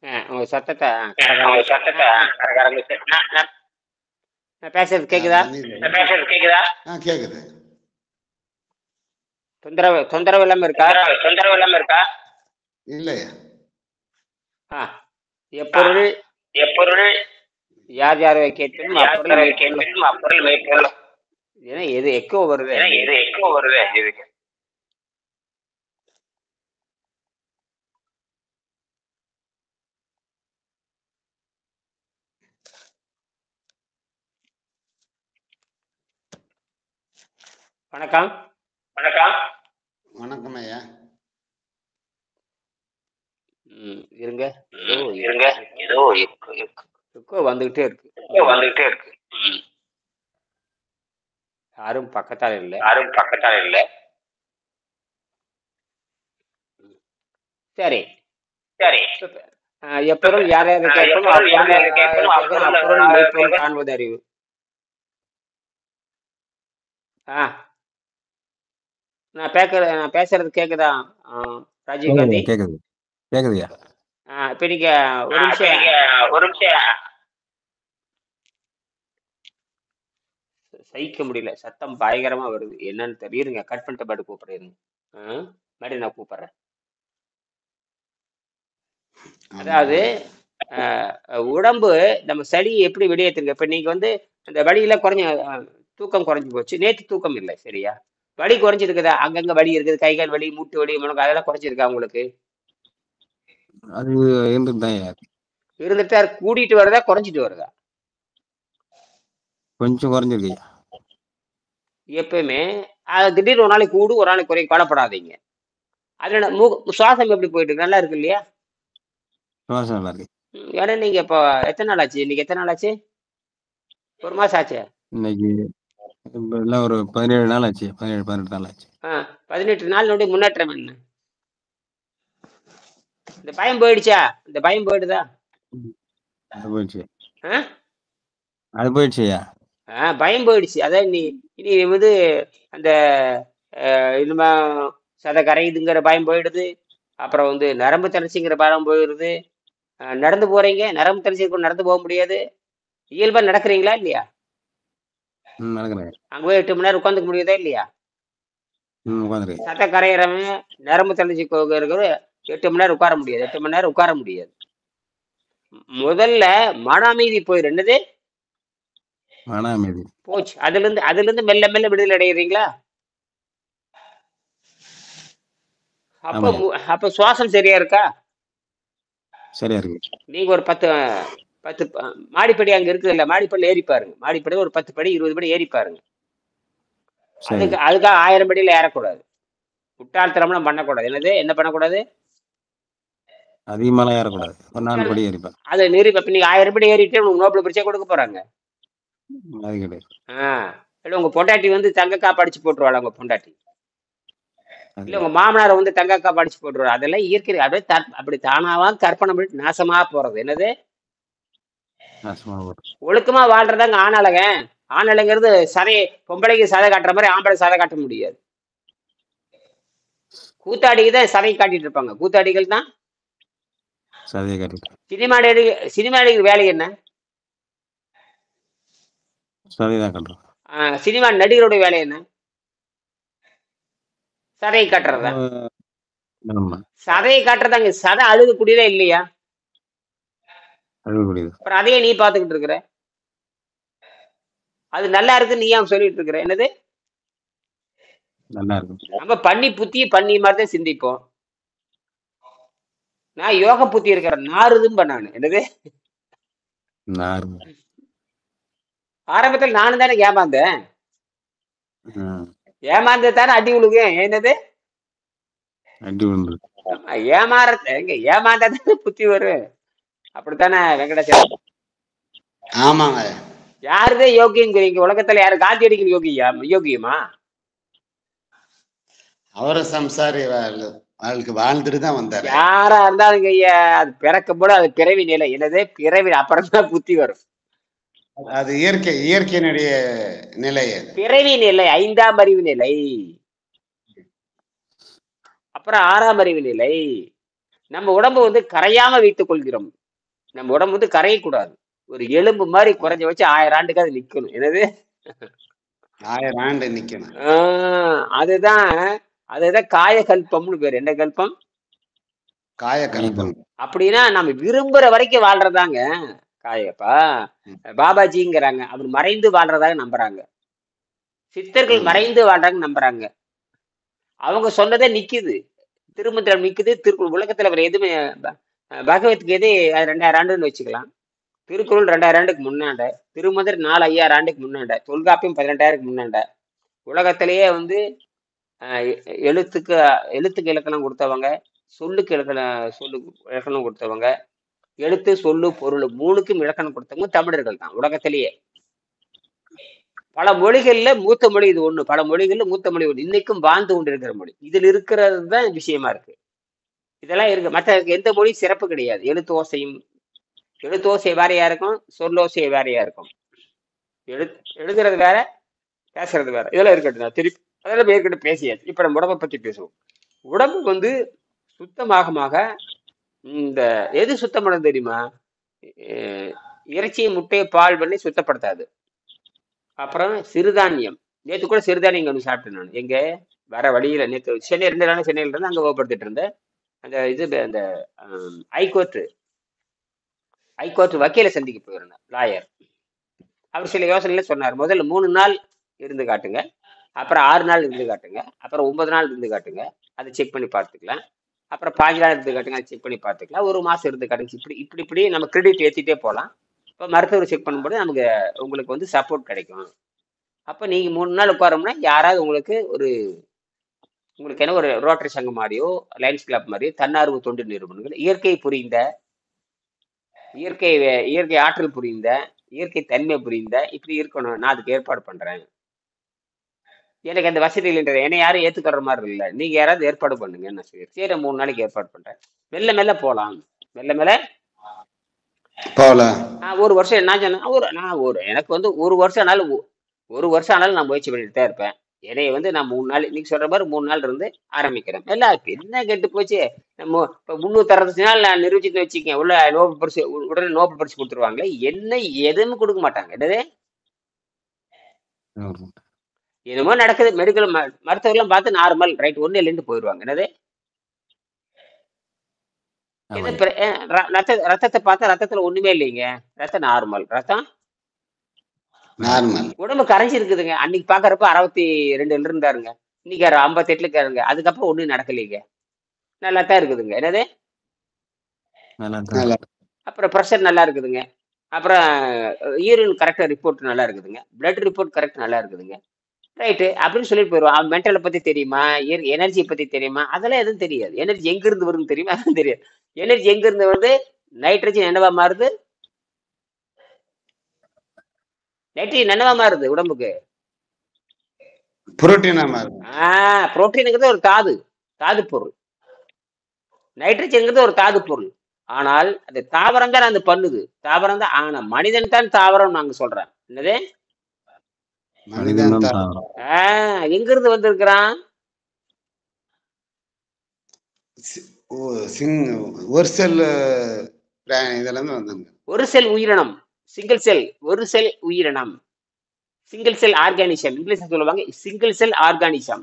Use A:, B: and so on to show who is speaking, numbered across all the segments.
A: உங்க சத்தத்தை கரகரந்துச்சு. நான் பேசுறது கேக்குதா?
B: கேக்குது.
A: தொந்தரவு இல்லாம இருக்கா?
B: இல்லையா?
A: எப்பொருள் யார் யாரை கேட்பினும் அப்பொருள் மெய்ப்பொருள். ஏன்னா எது எக்கோ வருது? வணக்கம்
B: ஐயா.
A: இருங்க, ஏதோ எக்கோ வந்துகிட்டே இருக்கு. யாரும் பக்கத்தால் இல்லை. சரி. எப்பொருள் யார் யாரை கேட்போம் அப்பொருள் மெய்ப்பொருள் காண்பது அறிவு. நான் பேசுறது கேக்குதா ராஜீவ் காந்தி?
C: கேக்குதுயா.
A: இப்ப நீங்க ஒரு நிமிஷம் சகிக்க முடியல, சத்தம் பயங்கரமா வருது. என்னன்னு தெரியுங்க. கட் பண்ணிட்டு பாட்டு கூப்பிடுறேன். மறுபடியும் நான் கூப்பிடுறேன். அதாவது உடம்பு நம்ம சளி எப்படி வெளியேற்றுங்க. இப்ப நீங்க வந்து அந்த வலியில தூக்கம் குறைஞ்சு போச்சு. நேற்று தூக்கம் இல்லை, சரியா? வலி குறைஞ்சிருக்குதா? அங்கங்க வலி இருக்குது, கை கால் வலி, மூட்டு வலி, முழங்கால், அதெல்லாம் குறைஞ்சிருக்கா உங்களுக்கு?
C: அது
A: இருந்துட்டா கூட்டிட்டு வருதா குறைஞ்சிட்டு வருதா?
C: கொஞ்சம் குறைஞ்சிருக்கு.
A: எப்பயுமே திடீர்னு ஒரு நாளைக்கு கூடு, ஒரு நாளைக்கு குறையும், கவலைப்படாதீங்க. அதுல சுவாசம் எப்படி போயிட்டு இருக்கு? நல்லா இருக்கு இல்லையா?
C: சுவாசம் நல்லா இருக்கு.
A: ஏன்னா நீங்க இப்போ எத்தனை நாள் ஆச்சு? இன்னைக்கு எத்தனை நாள் ஆச்சு? ஒரு மாசம் ஆச்சு.
C: இன்னைக்கு எல்லாம் ஒரு 17 நாள் ஆச்சு. 18 நாள் ஆச்சு.
A: 18 நாள் முன்னேற்றம் என்ன? இந்த பயம் போயிடுச்சா? இந்த பயம் போயிடுதா?
C: அது போயிடுச்சுயா.
A: பயம் போயிடுச்சு. அதான் இனி வந்து அந்த இனிமே சதை கரையுதுங்கிற பயம் போயிடுது. அப்புறம் வந்து நரம்பு தளர்ச்சிங்கிற பயம் போயிடுது. நடந்து போறீங்க, நரம்பு தளர்ச்சி நடந்து போக முடியாது. இயல்பா நடக்கிறீங்களா இல்லையா? அங்க போய் 8 மணி நேரம் உட்காந்துக்க முடியுதா இல்லையா? சதை கரையிறவன் நரம்பு தளர்ச்சி இருக்கிற 8 மணி நேரம் உட்கார முடியாது. 8 மணி நேரம் உட்கார முடியாது. முதல்ல மன அமைதி போயிரு. என்னது
C: மன அமைதி
A: போச்சு. அதுல இருந்து மெல்ல மெல்ல விடுதலை அடைகிறீங்களா? அப்ப சுவாசம் சரியா இருக்கா?
C: சரியா இருக்கு.
A: நீங்க ஒரு 10 மாடிப்படி அங்க இருக்குது இல்ல, மாடிப்படியில் ஏறி பாருங்க. மாடிப்படி ஒரு 10 படி 20 படி ஏறி பாருங்க. அதுக்காக 1000 படியில ஏறக்கூடாது. முட்டாள்தனம்லாம் பண்ணக்கூடாது. என்ன பண்ணக்கூடாது?
C: அதிகமாலாம் ஏறக்கூடாது. ஒரு 4 படி ஏறிப்பேன்.
A: அதை நீரி இப்ப நீங்க 1000 படி ஏறிட்டு உங்களுக்கு நோபல் பரிசை கொடுக்க போறாங்க.
C: அது கிடையாது.
A: இல்ல உங்க பொண்டாட்டி வந்து தங்கக்கா படிச்சு போட்டுருவாள். உங்க பொண்டாட்டி இல்ல உங்க மாமனாரை வந்து தங்கக்கா படிச்சு போட்டுருவாள். அதெல்லாம் இயற்கை. அப்படியே அப்படி தானாவா கற்பனை பண்ணி நாசமா போறது. என்னது ஒழுக்கமா வாழ்றதாங்க ஆணழக. ஆணழங்கிறது சதையை பொம்பளைக்கு சதை காட்டுற மாதிரி ஆம்பளை சதை காட்ட முடியாது. கூத்தாடிக்கு தான் சதை காட்டிட்டு இருப்பாங்க. கூத்தாடிகள் தான் சினிமா நடிகர் வேலை என்ன? சினிமா நடிகருடைய வேலை என்ன? சதையை காட்டுறதா? சதையை காட்டுறதாங்க. சதை அழுகக்கூடியதா இல்லையா? அப்புறம் அதையே நீ பாத்துக்கிட்டு இருக்கிற. அது நல்லா இருக்கு நீ ஏன் சொல்லிட்டு இருக்கிற? என்னது
C: நல்லா இருக்கு.
A: நம்ம பண்ணி புத்தி பண்ணி மாதிரிதான் சிந்திப்போம். நான் யோக புத்தி இருக்கிறேன். நாறுதும் பண்ணானு. என்னது ஆரம்பத்தில் நானும் தானே ஏமாந்தேன். ஏமாந்ததானே அடி உழுகு. என்னது ஏமாந்தானே புத்தி வரும். அப்படித்தானே வெங்கடாச்சலம்?
B: ஆமாங்க.
A: யாருதான் யோகியங்கிறீங்க உலகத்துல? யாரு காந்தியடிகள் யோகியமா?
B: அவரை சம்சாரி வாழ்க்கை வாழ்ந்துட்டு தான் வந்தாரு.
A: யாரா இருந்தாலும் ஐயா, அது பிறக்கும் போது அது பிறவி நிலை. என்னது பிறவி? அப்புறம் தான் புத்தி வரும்.
B: அது இயற்கையினுடைய நிலை.
A: பிறவி நிலை 5ஆம் அறிவு நிலை, அப்புறம் 6ஆம் அறிவு நிலை, நம்ம உடம்பு வந்து கரையாம வைத்துக் கொள்கிறோம். நம்ம உடம்பு வந்து கரையக்கூடாது. ஒரு எலும்பு மாதிரி குறைஞ்ச வச்சு 1000 ஆண்டுக்கு அது நிக்கணும். என்னது?
B: 1000 ஆண்டு நிக்கணும்.
A: அதுதான் அதுதான் காயகல்பம்னு பேரு. என்ன கல்பம்?
B: காயகல்பம்.
A: அப்படின்னா நம்ம விரும்புற வரைக்கும் வாழ்றதாங்க காயப்பா. பாபாஜிங்கிறாங்க, அவர் மறைந்து வாழ்றதாக நம்புறாங்க. சித்தர்கள் மறைந்து வாழ்றாங்க நம்புறாங்க. அவங்க சொன்னதே நிக்குது, திருமந்திரம் நிக்குது, திருக்குறள் உலகத்துல வேற எதுவுமே பகவத்கீதை 2000 ஆண்டுன்னு வச்சுக்கலாம். திருக்குறள் 2000 ஆண்டுக்கு முன்னாண்ட, திருமந்திரம் 4-5000 ஆண்டுக்கு முன்னாண்ட, தொல்காப்பியம் 18,000 முன்னாண்ட. உலகத்திலேயே வந்து எழுத்துக்கு எழுத்துக்கு இலக்கணம் கொடுத்தவங்க, சொல்லுக்கு இலக்கணம் கொடுத்தவங்க, எழுத்து சொல்லு பொருள் 3க்கும் இலக்கணம் கொடுத்தவங்க தமிழர்கள் தான் உலகத்திலேயே. பல மொழிகள்ல மூத்த மொழி இது ஒண்ணு, பல மொழிகள்ல மூத்த மொழி ஒண்ணு, இன்னைக்கும் வாழ்ந்து கொண்டிருக்கிற மொழி. இதுல இருக்கிறது தான் விஷயமா இருக்கு. இதெல்லாம் இருக்கு. மற்ற எந்த மொழி சிறப்பு கிடையாது. எழுத்தோசை வேறையா இருக்கும், சொல்லோசை வேறையா இருக்கும். எழுதுறது வேற, பேசுறது வேற. இதெல்லாம் இருக்கட்டும், திருப்பி அதெல்லாம் ஏற்கனவே பேசியாச்சு. இப்ப நம்ம உடம்பை பத்தி பேசுவோம். உடம்பு வந்து சுத்தமாக இந்த எது சுத்தம் பண்ண தெரியுமா? இறைச்சி, முட்டை, பால் பண்ணி சுத்தப்படுத்தாது. அப்புறம் சிறுதானியம். நேற்று கூட சிறுதானியம் ஒன்று சாப்பிட்டேன் நான். எங்க வர வழியில நேற்று சென்னை 2 நாள் சென்னையில இருந்து அங்க ஓப்படுத்திட்டு இருந்தேன். அந்த இது அந்த ஹைகோர்ட் வக்கீல சந்திக்க போயிருந்தேன், லாயர். அவர் சில யோசனையில சொன்னார். முதல்ல 3 நாள் இருந்து காட்டுங்க, அப்புறம் 6 நாள் இருந்து காட்டுங்க, அப்புறம் 9 நாள் இருந்து காட்டுங்க, அதை செக் பண்ணி பார்த்துக்கலாம், அப்புறம் 5 நாள் இருந்து காட்டுங்க, அதை செக் பண்ணி பார்த்துக்கலாம், 1 மாசம் இருந்து காட்டுங்க. இப்படி நம்ம கிரெடிட் ஏற்றிட்டே போகலாம். இப்போ மருத்துவர் செக் பண்ணும்போது நமக்கு உங்களுக்கு வந்து சப்போர்ட் கிடைக்கும். அப்போ நீங்க 3 நாள் உட்காரோம்னா யாராவது உங்களுக்கு என்ன ஒரு ரோட்டரி சங்கம் மாதிரியோ லயன்ஸ் கிளப் மாதிரியோ தன்னார்வ தொண்டு நிறுவனங்கள், இயற்கை ஆற்றல் புரிந்த, இயற்கை தன்மை புரிந்த இப்படி இருக்கணும், நான் அதுக்கு ஏற்பாடு பண்றேன், எனக்கு அந்த வசதி இல்லைன்றது என்னை யாரும் ஏத்துக்கிற மாதிரி இல்லை, நீங்க யாராவது ஏற்பாடு பண்ணுங்க. நான் சரி 3 நாளைக்கு ஏற்பாடு பண்றேன். மெல்ல மெல்ல போலாம், மெல்ல மெல்ல
B: போகலாம்.
A: 1 வருஷம் என்ன சொன்னேன், எனக்கு வந்து 1 வருஷம் ஆனாலும் நான் முயற்சி பண்ணிட்டு தான் இருப்பேன். என்னைய வந்து நான் 3 நாள், நீங்க சொல்ற மாதிரி 3 நாள் இருந்து ஆரம்பிக்கிறேன். எல்லாம் என்ன கெட்டு போச்சு. நம்ம இப்ப 365 நாள் நான் நிரூபிச்சுட்டு வச்சுக்கேன், உள்ள நோபல் பரிசு உடனே நோபல் பரிசு கொடுத்துருவாங்களே, என்ன எதுவுமே கொடுக்க மாட்டாங்க. என்னது என்னமோ நடக்குது, மெடிக்கல் மருத்துவர்லாம் பார்த்து நார்மல் ரைட் ஒண்ணு இல்லைன்னு போயிடுவாங்க. என்னது ரத்தத்தை பார்த்தா ரத்தத்துல ஒண்ணுமே இல்லைங்க, ரத்தம் நார்மல், ரத்தம் உடம்பு கரைஞ்சி இருக்குதுங்க. அன்னைக்கு பாக்குறப்ப 62 இருந்தாருங்க, இன்னைக்கு 58 இருக்காருங்க. அதுக்கப்புறம் ஒண்ணும் நடக்கலைங்க, நல்லா தான் இருக்குதுங்க. என்னது அப்புறம் ப்ரெஷர் நல்லா இருக்குதுங்க, அப்புறம் யூரின் கரெக்டா ரிப்போர்ட் நல்லா இருக்குதுங்க, பிளட் ரிப்போர்ட் கரெக்ட் நல்லா இருக்குதுங்க, ரைட்டு அப்படின்னு சொல்லிட்டு போயிடுவோம். அவன் மென்டலை பத்தி தெரியுமா, எனர்ஜியை பத்தி தெரியுமா, அதெல்லாம் எதுவும் தெரியாது. எனர்ஜி எங்க இருந்து வருதுன்னு தெரியுமா, அதுவும் தெரியாது. எனர்ஜி எங்க இருந்து வருது, நைட்ரஜன் என்னவா மாறுது, நைட்ரஜன் என்னவா மாறுது உடம்புக்கு,
B: புரோட்டீனா மாறுது.
A: புரோட்டீனுங்கிறது ஒரு தாது பொருள், நைட்ரஜன்ங்கிறது ஒரு தாது பொருள். ஆனால் அது தாவரம் தான் அது பண்ணுது, தாவரம் தான். ஆனா மனிதன் தான் தாவரம் நாங்க சொல்றேன். என்னது எங்க இருந்து வந்திருக்கிறான், ஒரு செல் உயிரினம், சிங்கிள் செல், ஒரு செல் உயிரினம், சிங்கிள் செல் ஆர்கானிசம், இங்கிலீஷ்ல சொல்லுவாங்க single cell organism.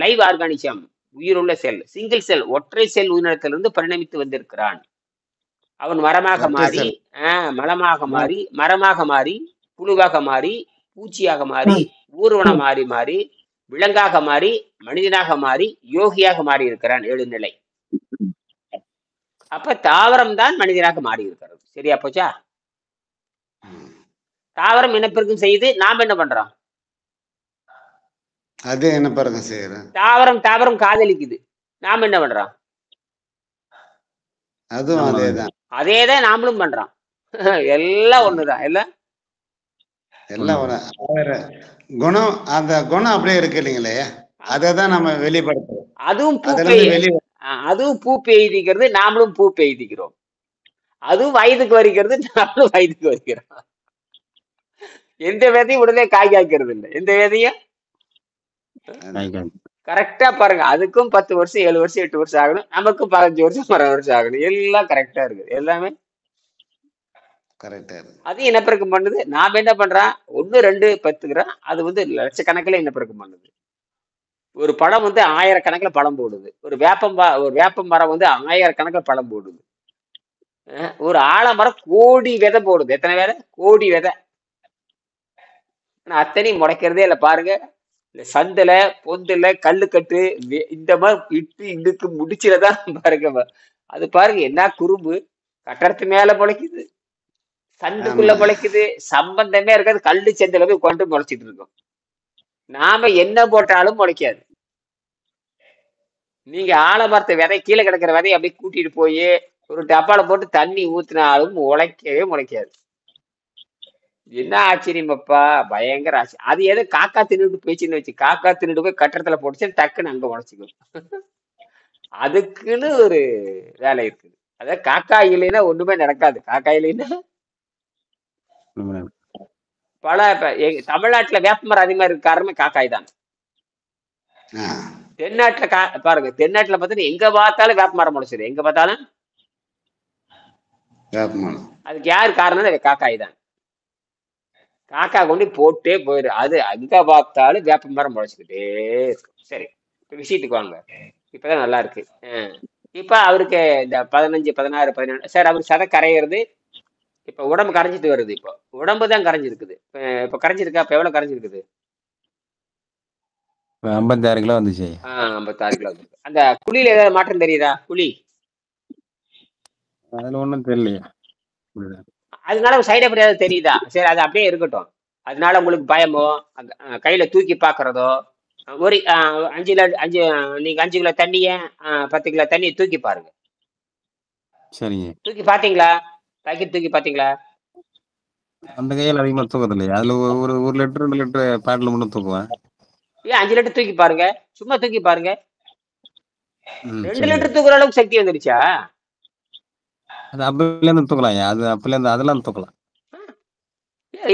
A: Live organism, உயிருள்ள செல். சிங்கிள் செல், ஒற்றை செல் உயிரினத்திலிருந்து பரிணமித்து வந்திருக்கிறான். அவன் மரமாக மாறி, மரமாக மாறி, புழுவாக மாறி, பூச்சியாக மாறி, ஊர்வனம் மாறி, விலங்காக மாறி, மனிதனாக மாறி, யோகியாக மாறி இருக்கிறான். 7 நிலை. அப்ப தாவரம் தான் மனிதனாக மாறி இருக்கிறது. சரியா போச்சா? தாவரம் இனப்பெருக்கம் செய்து நாம் என்ன பண்றோம்,
B: அது இனப்பெருக்கம் செய்யறோம்.
A: தாவரம் காதலிக்குது, நாம் என்ன பண்றோம்,
B: அதுவும்
A: அதேதான் நாமளும் பண்றோம். எல்லாம் ஒண்ணுதான், எல்லாம்
B: குணம். அந்த குணம் அப்படியே இருக்கு இல்லைங்களே, அதான் நம்ம வெளிப்படுத்துறோம்.
A: அதுவும் பூ பெய்திக்கிறது, நாமளும் பூ பெய்திக்கிறோம். அதுவும் வயதுக்கு வருகிறது, நாமளும் வயதுக்கு வருகிறோம். எந்த விதையும் உடனே காய் காய்க்கிறது இல்லை, எந்த விதையும் கரெக்டா பாருங்க. அதுக்கும் 10 வருஷம் 7 வருஷம் 8 வருஷம் ஆகணும், நமக்கும் 15 வருஷம் 10 வருஷம் ஆகணும். எல்லாம் கரெக்டா இருக்குது எல்லாமே.
B: கரெக்டா இருக்கு.
A: அது இனப்பெருக்கம் பண்ணுது. நாம என்ன பண்றோம், 1 2 10ங்கிறோம். அது வந்து லட்சக்கணக்கில் இனப்பெருக்கம் பண்ணுது. ஒரு பழம் வந்து ஆயிரக்கணக்கில் பழம் போடுது. ஒரு வேப்ப மரம் வந்து ஆயிரக்கணக்கில் பழம் போடுது. ஒரு ஆலமரம் கோடி விதை போடுது. எத்தனை விதை? கோடி விதை. ஆனா அத்தனையும் முளைக்கிறதே இல்லை பாருங்க. இந்த சந்துல பொந்துல கல்லுக்கட்டு இந்த மாதிரி இட்டு இடுக்கு முடிச்சுலதான் பாருங்க. அது பாருங்க என்ன குறும்பு. கட்டடத்து மேல முளைக்குது, சந்துக்குள்ள
B: ஆமாங்க.
A: முளைக்குது, சம்பந்தமே இருக்காது. கல்லு செந்துல போய் கொண்டு முளைச்சிட்டு இருக்கோம். நாம என்ன போட்டாலும் முளைக்காது. நீங்க ஆலமரத்து விதை கீழே கிடக்கிற விதையை அப்படியே கூட்டிட்டு போய் ஒரு டப்பால போட்டு தண்ணி ஊத்தினாலும் முளைக்கவே முளைக்காது. என்ன ஆச்சரியமாப்பா, பயங்கர ஆச்சரியம். அது எது காக்கா தின்னுட்டு போயிடுச்சுன்னு வச்சு, காக்கா தின்னுட்டு போய் கட்டடத்துல போட்டுச்சு டக்குன்னு அங்க முளைச்சிக்கும். அதுக்குன்னு ஒரு வேலை இருக்குது. அதாவது காக்கா இல்லைன்னா ஒண்ணுமே நடக்காது. காக்கா இல்லைன்னா தமிழ்நாட்டுல வேப்பமரம் அதிகமா இருக்கு காரணமே காக்காய் தான். தென்னாட்டுல பாருங்க, தென்னாட்டுல பார்த்தீங்கன்னா எங்க பார்த்தாலும் வேப்பமரம் முளைச்சிடும். எங்க பார்த்தாலும் அதுக்கு யாரு காரணம்? காக்காய் தான். காக்கா கொண்டு போட்டே போயிரு. அது அங்க பார்த்தாலும் வேப்ப மரம் முளைச்சுக்கிட்டே இருக்கும். சரி, இப்ப விஷயத்துக்கு வாங்க. இப்பதான் நல்லா இருக்கு. இப்ப அவருக்கு இந்த 15 16 17 சார் அவருக்கு சதை கரையிறது. இப்ப உடம்பு கரைஞ்சிட்டு வருது. இப்போ உடம்பு தான் கரைஞ்சிருக்குது. இப்ப கரைஞ்சிருக்கா? இப்ப எவ்வளவு கரைஞ்சிருக்குது?
C: 56 கிலோ வந்துச்சு.
A: 56 கிலோ வந்துருக்கு. அந்த குழியில ஏதாவது மாற்றம் தெரியுதா? குழி
C: அதுல ஒண்ணும் தெரியலையா?
A: அதனால சைடு எஃபெக்ட் ஏதாவது தெரியுதா? சரி, அது அப்படியே இருக்கட்டும். அதனால உங்களுக்கு பயமோ, கையில தூக்கி பாக்குறதோ, ஒரு 5 கிலோ தண்ணிய 10 கிலோ தண்ணியை தூக்கி பாருங்க.
C: சரிங்க.
A: தூக்கி பாத்தீங்களா? பாக்கெட் தூக்கி பாத்தீங்களா?
C: அந்த கையில அதிகமா தூக்கறது இல்லையா? அதுல ஒரு லிட்டர் 2 லிட்டர் பாட்டில் மட்டும் தூக்குவேன்.
A: ஏன் 5 லிட்டர் தூக்கி பாருங்க, சும்மா தூக்கி பாருங்க. 2 லிட்டர் தூக்குற அளவுக்கு சக்தி வந்துருச்சா?
C: அது அப்பல இருந்து தூக்கலாம். அது அப்பல இருந்து அதெல்லாம் தூக்கலாம்.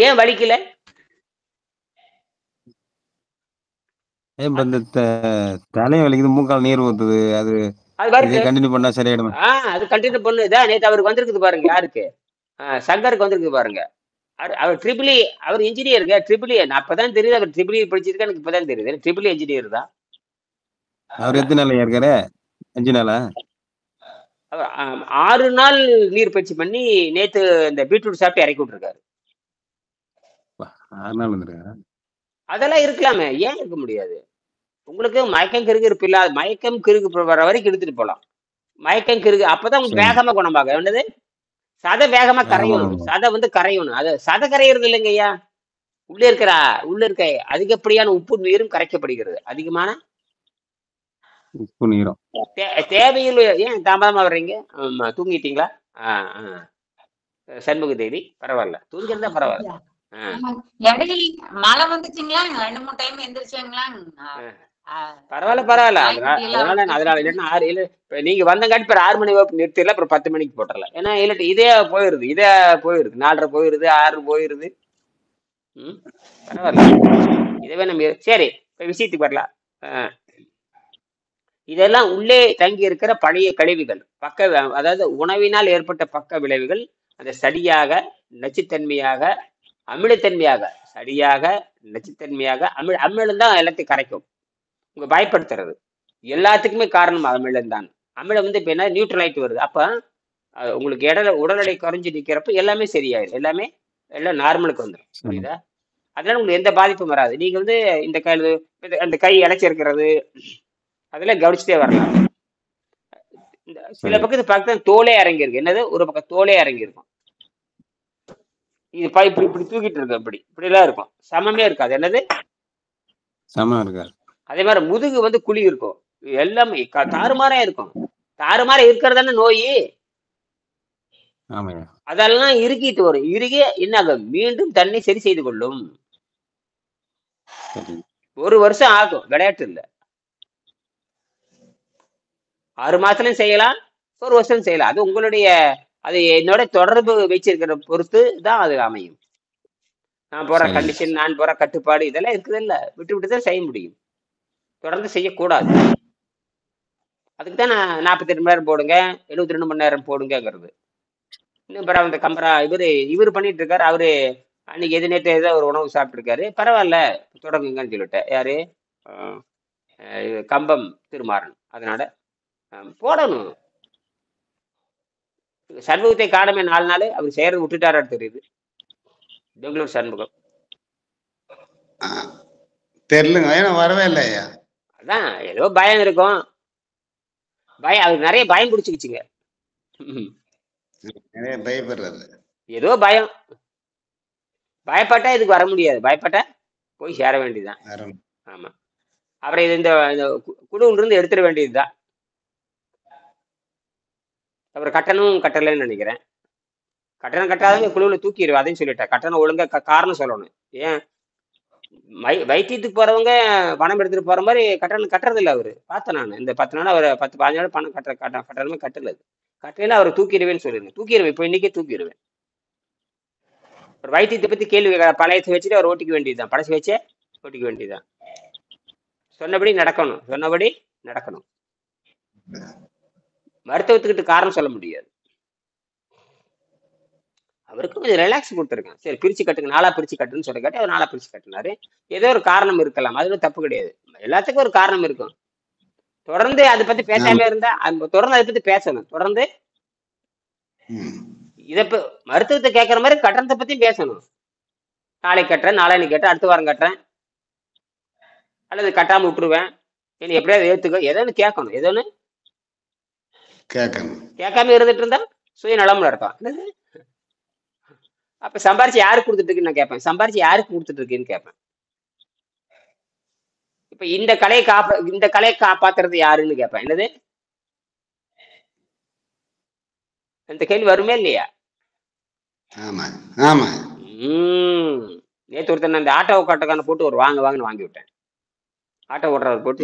A: ஏன் வலிக்கல?
C: இந்த தலையை வலிக்குது, மூக்கால் நீர் ஊத்துது. அது கண்டினியூ பண்ணா சரியாயிடுமா?
A: அது கண்டினியூ பண்ணுதா? நேத்து அவருக்கு வந்திருக்குது பாருங்க. யாருக்கு? சங்கருக்கு வந்திருக்குது பாருங்க. அவர் ட்ரிபிள் இ, அவர் இன்ஜினியருங்க. ட்ரிபிள் இ அப்பதான் தெரியுது அவர் ட்ரிபிள் இ படிச்சிருக்கா. எனக்கு இப்பதான் தெரியுது ட்ரிபிள் இ இன்ஜினியர் தான்.
C: அவர் எத்தனை நாள் இருக்காரு? 5 நாளா?
A: 6 நாள் நீர் பயிற்சி பண்ணி நேத்து இந்த பீட்ரூட் சாப்பிட்டு இறக்கி விட்டுருக்காரு.
C: 6 நாள் வந்துருக்காரு.
A: அதெல்லாம் இருக்கலாமே, ஏன் இருக்க முடியாது? உங்களுக்கு மயக்கம் கிருகு இருப்பில்ல, மயக்கம் கிருகு வர வரைக்கும் எடுத்துட்டு போலாம். மயக்கம் கிருகு அப்பதான் உங்களுக்கு வேகமா குணமாகும். என்னது? சதை வேகமா கரையணும். சதை வந்து கரையணும். அது சதை கரையிறது இல்லைங்க ஐயா. உள்ள இருக்க அதிகப்படியான உப்பு நீரும் கரைக்கப்படுகிறது. அதிகமான
C: உப்பு நீரும்
A: தேவையில். ஏன் தாமதமா வர்றீங்க? தூங்கிட்டீங்களா? சண்முக தேவி பரவாயில்ல, தூங்கிருந்தா பரவாயில்ல.
D: மழை வந்துச்சுங்களா? 2-3 டைம் எந்திரிச்சாங்களா?
A: பரவாயில்ல. அதனால இல்லைன்னா 6 இல்ல. இப்ப நீங்க வந்தங்காட்டி இப்ப 6 மணி வகுப்பு நிறுத்திடல, அப்புறம் 10 மணிக்கு போட்டுறலாம். ஏன்னா இல்லாட்டி இதே போயிருது 4:30 போயிருது, 6 போயிருது. பரவாயில்ல, இதவே நம்ம சரி. இப்ப விஷயத்துக்கு வரலாம். இதெல்லாம் உள்ளே தங்கி இருக்கிற பழைய கழிவுகள், அதாவது உணவினால் ஏற்பட்ட பக்க விளைவுகள். அந்த சடியாக நச்சுத்தன்மையாக அமிலத்தன்மையாக, சரியாக நச்சுத்தன்மையாக அமிலம் தான் எல்லாத்தையும் கரைக்கும். உங்க பயப்படுத்துறது எல்லாத்துக்குமே காரணம் அமிலம் தான். அமிலம் வந்து இப்ப என்ன நியூட்ரல் வருது. அப்ப உங்களுக்கு உடல் எடை குறைஞ்சு நிக்கிறப்ப எல்லாமே சரியாயிடும். எல்லாம் நார்மலுக்கு வந்துடும். புரியுதா? அதனால உங்களுக்கு எந்த பாதிப்பும் வராது. நீங்க வந்து அந்த கை இழைச்சிருக்கிறது அதெல்லாம் கவனிச்சுட்டே வரலாம். சில பக்கத்து பக்கத்துல தோலே இறங்கி இருக்கு. என்னது? ஒரு பக்கம் தோலே இறங்கி இருக்கும். இது இப்படி தூக்கிட்டு இருக்கு. இப்படி எல்லாம் இருக்கும். சமமே இருக்காது. என்னது?
C: சமம் இருக்காது.
A: அதே மாதிரி முதுகு வந்து குழி இருக்கும். எல்லாமே தாறுமாறா இருக்கும். தாறுமாறா இருக்கிறதான நோய். அதெல்லாம் இறுக்கிட்டு வரும். இறுகி என்ன மீண்டும் தன்னை சரி செய்து கொள்ளும். 1 வருஷம் ஆகும், விளையாட்டு இல்லை. 6 மாசத்துலயும் செய்யலாம், 1 வருஷம் செய்யலாம். அது உங்களுடைய அது என்னோட தொடர்பு வச்சிருக்கிற பொறுத்து தான் அது அமையும். நான் போற கண்டிஷன், நான் போற கட்டுப்பாடு இதெல்லாம் இருக்குது இல்ல, விட்டு தான் செய்ய முடியும். தொடர்ந்து செய்யக்கூடாது. அதுக்கு தான் நான் 48 மணி நேரம் போடுங்க, 72 மணி நேரம் போடுங்கங்கிறது. இன்னும் பிறகு அந்த கம்பரா இவர் பண்ணிட்டு இருக்காரு. அவரு அன்னைக்கு நேற்று ஏதோ ஒரு உணவு சாப்பிட்டுருக்காரு. பரவாயில்ல, தொடங்குங்கன்னு சொல்லிட்டேன். யாரு? கம்பம் திருமாறன். அதனால போடணும். சண்முகத்தை காணமே 4 நாள் அவர் செய்யறது விட்டுட்டாரான்னு தெரியுது. பெங்களூர் சண்முகம்
B: தெரியலங்க, ஏன்னா வரவே இல்லை ஐயா.
A: அதான் ஏதோ பயம் இருக்கும். அவருக்கு நிறைய பயம் பிடிச்சிக்கிச்சுங்க.
B: நிறைய பயப்படுறாரு. ஏதோ
A: பயம். பயப்பட்டா இதுக்கு வர முடியாது. பயப்பட்டா போய் சேர வேண்டியதுதான். ஆமா. அப்புறம் இது இந்த குழுவில இருந்து எடுத்துட வேண்டியதுதான். அப்புறம் கட்டணம் கட்டலைன்னு நினைக்கிறேன். கட்டணம் கட்டாதவங்க குழுவில் தூக்கிடுவேன். அதையும் சொல்லிட்டேன். கட்டணம் ஒழுங்கா காரணம் சொல்லணும். ஏன் வைத்தியத்துக்கு போறவங்க பணம் எடுத்துட்டு போற மாதிரி கட்டணம் கட்டுறது இல்லை. அவரு பார்த்தேன் நான். இந்த 10 நாள் அவர் 10-15 நாள் பணம் கட்டணமே கட்டல. கட்டல அவரை தூக்கிடுவேன்னு சொல்லிருங்க. தூக்கிடுவேன். இப்போ இன்னைக்கே தூக்கிடுவேன். ஒரு வைத்தியத்தை பத்தி கேள்வி பழையத்தை வச்சுட்டு அவர் ஓட்டிக்க வேண்டியதுதான். பழசு வச்சே ஓட்டிக்க வேண்டியதுதான். சொன்னபடி நடக்கணும். மருத்துவத்துக்கிட்ட காரணம் சொல்ல முடியாது. அவருக்கும் கொஞ்சம் ரிலாக்ஸ் கொடுத்துருக்கேன். சரி, பிரிச்சு கட்டுங்க, 4 பிரிச்சு கட்டுன்னு சொல்லி காட்டி அவர் 4 பிரிச்சு கட்டினாரு. ஏதோ ஒரு காரணம் இருக்கலாம். அதுல தப்பு கிடையாது. எல்லாத்துக்கும் ஒரு காரணம் இருக்கும். தொடர்ந்து அதை பத்தி பேசாம இருந்தா தொடர்ந்து அதை பத்தி பேசணும். தொடர்ந்து இத மருத்துவத்தை கேட்கற மாதிரி கட்டணத்தை பத்தியும் பேசணும். நாளைக்கு கட்டுறேன், நாளைக்கு கட்டுறேன், அடுத்த வாரம் கட்டுறேன், அல்லது கட்டாம விட்டுருவேன், என்ன எப்படியாவது ஏத்துக்க, எதோன்னு கேட்கணும். எதோன்னு கேட்காம இருந்துட்டு இருந்தா சுயநலம் நடக்கும். அப்ப சம்பாரிச்சு யாருக்கு கொடுத்துட்டு இருக்குன்னு நான் கேட்பேன். சம்பாரிச்சு யாருக்கு கொடுத்துட்டு இருக்குன்னு கேட்பேன். இப்ப இந்த கலையை காப்பாத்துறது யாருன்னு கேட்பேன். என்னது? இந்த கேள்வி வருமே இல்லையா? நேற்று ஒருத்தர் அந்த ஆட்டோ கட்டக்கான போட்டு ஒரு வாங்கன்னு வாங்கி விட்டேன். ஆட்டோ ஓட்டுறவர் போட்டு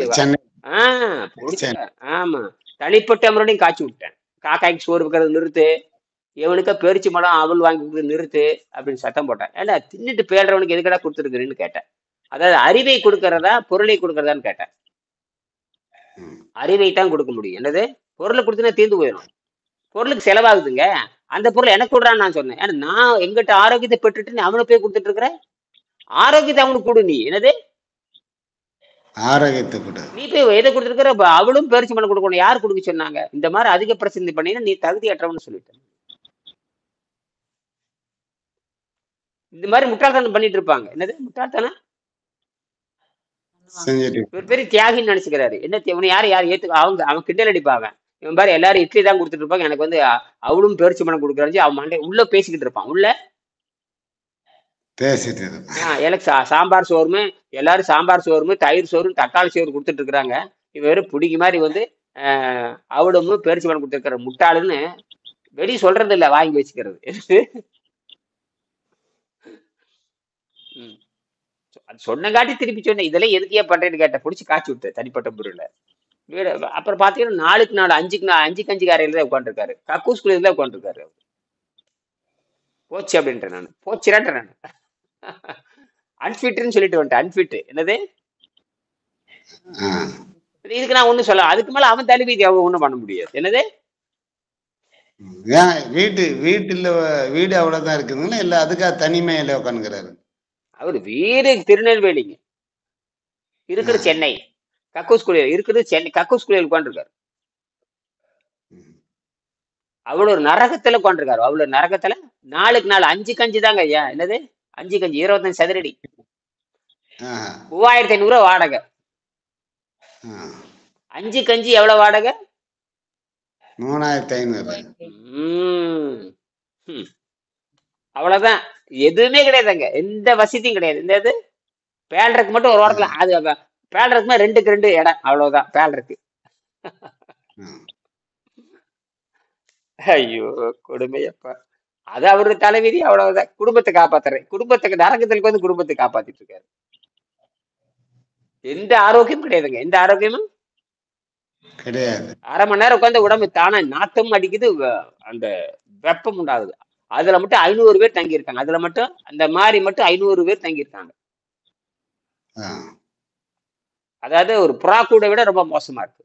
A: ஆமா, தனிப்பட்ட முறையும் காய்ச்சி விட்டேன். காக்காய்க்கு சோறு வைக்கிறது நிறுத்து, இவனுக்கு பேரிச்சி மடம் அவள் வாங்கி கொடுத்து நிறுத்து அப்படின்னு சத்தம் போட்டேன். ஏன்னா தின்னுட்டு பேடுறவனுக்கு எதுக்கடா கொடுத்துருக்குறேன்னு கேட்டேன். அதாவது அறிவை கொடுக்கறதா பொருளை கொடுக்கறதான்னு கேட்டேன். அறிவை தான் கொடுக்க முடியும். என்னது? பொருளை கொடுத்துனா தீர்ந்து போயிடும். பொருளுக்கு செலவாகுதுங்க. அந்த பொருளை எனக்கு கொடுறான்னு நான் சொன்னேன். ஏன்னா நான் எங்கிட்ட ஆரோக்கியத்தை பெற்றுட்டு நீ அவனுக்கு போய் கொடுத்துட்டு இருக்கிற. ஆரோக்கியத்தை அவனுக்கு கொடு. நீ என்னது
B: ஆரோக்கியத்தை கொடு.
A: நீ போய் எதை கொடுத்துருக்கிற? அவளும் பேரிச்சி மடம் கொடுக்கணும். யார் கொடுக்க சொன்னாங்க? இந்த மாதிரி அதிக பிரச்சனை பண்ணினா நீ தகுதியற்றவன்னு சொல்லிட்டேன். இந்த மாதிரி முட்டாள்தனம் பண்ணிட்டு இருப்பாங்க. என்னது முட்டாள்தனம்? ஒரு பெரிய தியாகின்னு நினைச்சுக்கிறாரு. என்ன இவனை யாரு ஏத்து அவன் கிண்டல் அடிப்பாங்க. இவன் பாரு எல்லாரும் இட்லி தான் கொடுத்துட்டு இருப்பாங்க, எனக்கு வந்து அவளும் பேரிச்சி மடம் கொடுக்குறாச்சு. அவன் மண்டை உள்ள பேசிக்கிட்டு இருப்பான். உள்ள பேசிட்டு எனக்கு சாம்பார் சோறுமே எல்லாரும் சாம்பார் சோறுமே தயிர் சோறும் தக்காளி சோறு கொடுத்துட்டு இருக்கிறாங்க. இவன் வெறும் பிடிக்கு மாதிரி வந்து அவளும் பேரிச்சி மடம் கொடுத்துருக்கிற முட்டாளுன்னு வெளியே சொல்றது இல்லை, வாங்கி வச்சுக்கிறது. அது சொன்னங்காட்டி திருப்பி சொன்னேன். இதெல்லாம் எதுக்கே பண்றேன்னு கேட்டேன். பிடிச்சி காய்ச்சி விட்டேன் தனிப்பட்ட முறையில. வீடு அப்புறம் பாத்தீங்கன்னா 4க்கு 4 5க்கு 5 அறையில தான் உட்காந்துருக்காரு. கக்கூஸ் குளியல் தான் உட்காந்துருக்காரு. போச்சு அப்படின்ட்டு நான் போச்சுறான். நான் அன்ஃபிட்னு சொல்லிட்டு வந்துட்டேன். அன்ஃபிட் என்னது? இதுக்கு நான் ஒண்ணும் சொல்ல. அதுக்கு மேல அவன் தலைவீதி அவன் ஒண்ணும் பண்ண முடியாது. என்னது?
B: வீடு அவ்வளவுதான் இருக்குதுங்களா? இல்ல அதுக்காக தனிமையில உட்காந்துக்கிறாரு.
A: அவரு வீடு திருநெல்வேலிங்க, இருக்கிற சென்னை. கக்கூஸ் குளியல் இருக்கிறது சென்னை. கக்கூஸ் குளியல் உட்காந்துருக்காரு. அவ்வளவு ஒரு நரகத்துல உட்காந்துருக்காரு. அவ்வளவு நரகத்துல 4க்கு 4 5க்கு 5 தாங்க ஐயா. என்னது 5க்கு 5 25 சதுரடி, 3500 வாடகை. 5க்கு 5 எவ்வளவு வாடகை?
B: 3500.
A: அவ்வளவுதான். எதுவுமே கிடையாதுங்க. எந்த வசதியும் கிடையாது. இந்த பேலருக்கு மட்டும் ஒரு வாரத்துல அது பேலருக்கு 2க்கு 2 இடம். அவ்வளவுதான் பேலருக்கு. ஐயோ கொடுமையப்பா. அது அவரு தலைவிதி. அவ்வளவுதான். குடும்பத்தை காப்பாத்துறேன். குடும்பத்துக்கு நரகத்துக்கு வந்து குடும்பத்தை காப்பாத்திட்டு இருக்காரு. எந்த ஆரோக்கியமும் கிடையாதுங்க. எந்த ஆரோக்கியமும் கிடையாது. 1/2 மணி நேரம் உட்காந்து உடம்பு தானே நாத்தம் அடிக்குது, அந்த வெப்பம் உண்டாகுது. அதுல மட்டும் 500 பேர் தங்கி இருக்காங்க. அதுல மட்டும் அந்த மாதிரி மட்டும் 500 பேர் தங்கி இருக்காங்க. அதாவது ஒரு புறா கூட விட ரொம்ப மோசமா இருக்கு.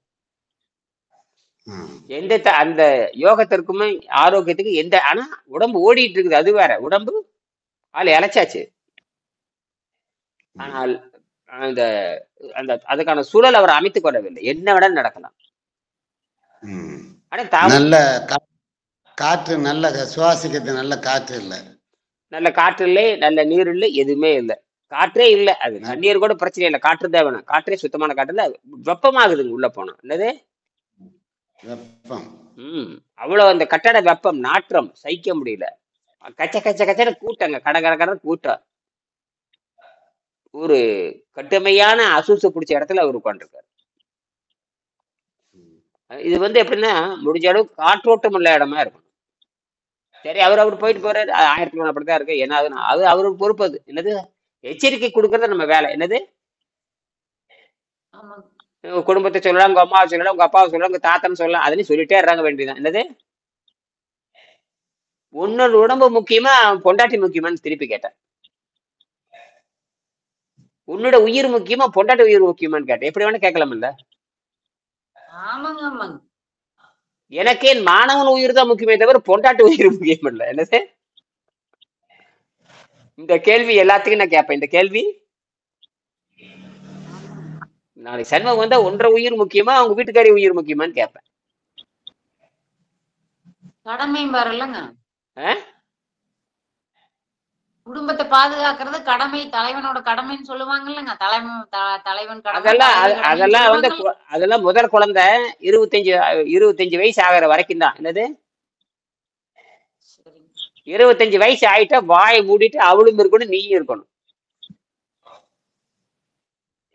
A: அந்த யோகத்திற்குமே ஆரோக்கியத்துக்கு ஆனா உடம்பு ஓடிட்டு இருக்குது, அது வேற. உடம்பு இழைச்சாச்சு. ஆனால் அந்த அந்த அதுக்கான சூழல் அவர் அமைத்துக் கொள்ளவில்லை. என்ன வேணாலும் நடக்கலாம்.
B: நல்ல காற்று, நல்ல சுவாசிக்கிறது, நல்ல காற்று இல்லை,
A: நல்ல காற்று இல்லை, நல்ல நீர் இல்லை, எதுவுமே இல்லை. காற்றே இல்லை. அது தண்ணீர் கூட பிரச்சனை இல்லை, காற்று தான் வேணும். காற்றே சுத்தமான காற்று இல்லை, வெப்பமாகுதுங்க உள்ள போனோம். என்னது
B: வெப்பம்.
A: அவ்வளவு அந்த கட்டட வெப்பம், நாற்றம் சகிக்க முடியல. கச்ச கச்ச கச்சன கூட்டங்க, கடற்கரை கூட்டம். ஒரு கட்டுமையான அசூச பிடிச்ச இடத்துல அவர் உட்காந்துருக்காரு. இது எப்படின்னா, முடிஞ்ச அளவுக்கு காற்றோட்டம் உள்ள இடமா இருக்கணும். சரி, அவர் போயிட்டு போறாரு, 1000 கிலோ அப்படித்தான் இருக்கு. ஏன்னா அது அவருக்கு பொறுப்பு. அது என்னது, எச்சரிக்கை கொடுக்கறது நம்ம வேலை. என்னது, குடும்பத்தை சொல்லலாம், உங்க அம்மாவை சொல்லலாம், உங்க அப்பாவை சொல்லலாம், உங்க தாத்தன்னு சொல்லலாம், அதுன்னு சொல்லிட்டே இருக்காங்க வேண்டியதான். என்னது, உன்னோட உடம்பு முக்கியமா பொண்டாட்டி முக்கியமான்னு திருப்பி கேட்டேன். உன்னோட உயிர் முக்கியமா பொண்டாட்டி உயிர் முக்கியமான்னு கேட்டேன். எப்படி வேணா கேட்கலாம்ல. எனக்கே மாணவன் உயிர் தான் முக்கியமே தவிர பொண்டாட்டி உயிர் முக்கியம் இல்ல. என்னது, இந்த கேள்வி எல்லாத்துக்கும் நான் கேட்பேன். இந்த கேள்வி நாளைக்கு சண்முகம் வந்தா ஒன்றரை உயிர் முக்கியமா அவங்க வீட்டுக்காரி உயிர் முக்கியமான்னு கேட்பேன்.
D: கடமையும் வரலங்க.
A: குடும்பத்தை பாதுகாக்கிறது கடமை, தலைவனோட கடமைன்னு சொல்லுவாங்கல்லங்க. தலைவன் அதெல்லாம் முதல் குழந்தை 25 வயசு ஆகிற வரைக்கும் தான். என்னது, 25 வயசு ஆயிட்டா வாயை மூடிட்டு அவளும் இருக்கணும், நீயும் இருக்கணும்.